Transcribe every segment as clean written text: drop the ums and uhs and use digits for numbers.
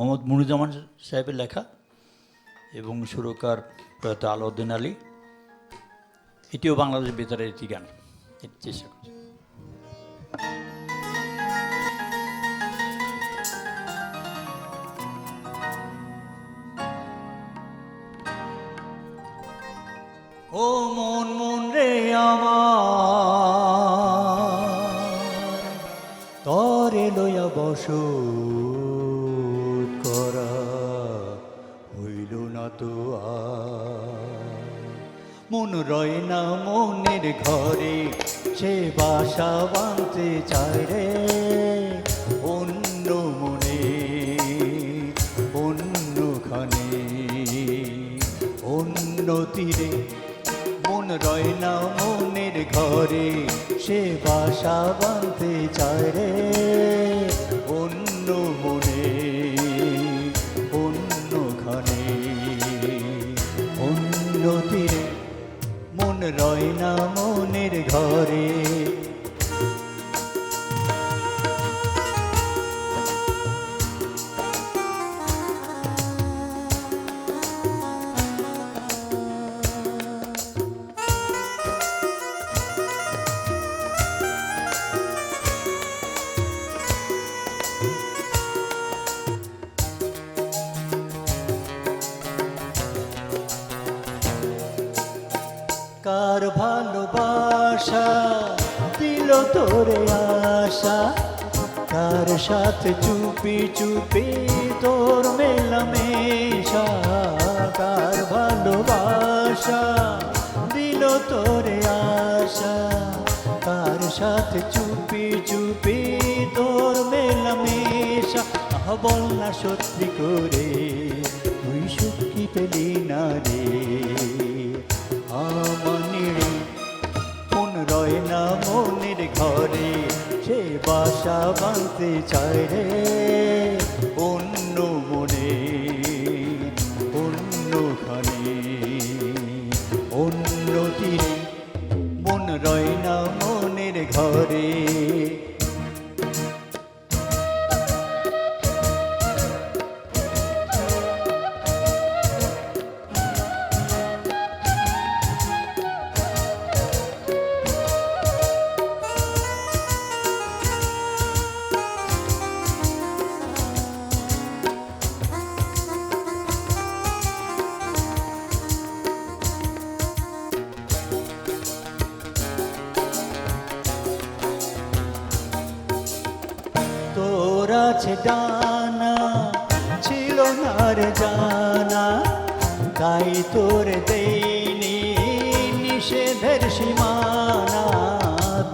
মোহাম্মদ মুনুজ্জামান সাহেবের লেখা এবং সুরকার প্রয়াত আলাউদ্দিন আলী। এটিও বাংলাদেশের বেতারের একটি গান, এটি চেষ্টা করছি। ও মন মন রে আমার, তরে লইয়া বসত করা হইল না তো আর। মন রয় না মনের ঘরে, সে বাসা বাঁধতে চায় রে অন্য মনে, অন্যখানে, অন্য তীরে। মন রয় না মনের ঘরে, সে বাসা বাঁধতে চায় রে অন্য মনে, অন্যখানে, অন্য তীরে। মন রয় না মনের ঘরে। কার ভালোবাসা দিল তোরে আশা, কার সাথে চুপি চুপি তোর মেলামেশা। কার ভালোবাসা দিল তোরে আশা, কার সাথে চুপি চুপি তোর মেলামেশা। বল না সত্যি করে তুই সুখ কি পেলি না রে আমানিরে। মন রয় না মনের ঘরে, সে বাসা বাঁধতে চায় রে অন্য মনে, অন্যখানে, অন্য তীরে। মন রয় না মনের ঘরে। তোর আছে ডানা, ছিল না রে জানা, তাই তোর দেইনি নিষেধের সীমানা।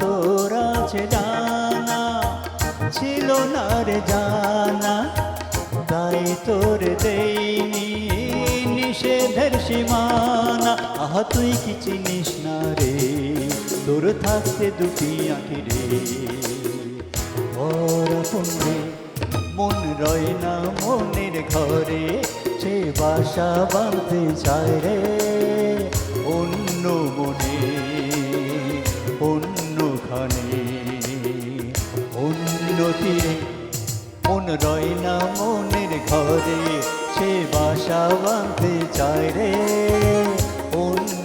তোর আছে ডানা, ছিল না রে জানা, তাই তোর দেইনি নিষেধের সীমানা। আহা তুই কি চিনিস না রে, তোর থাকতে দুটি আঁখি রে পুণ্যে। মন রয় না মনের ঘরে, সে বাসা বাঁধতে চায় রে অন্য মনে, অন্যখানে, অন্য তীরে। মন রয় না মনের ঘরে, সে বাসা বাঁধতে চায় রে অন্য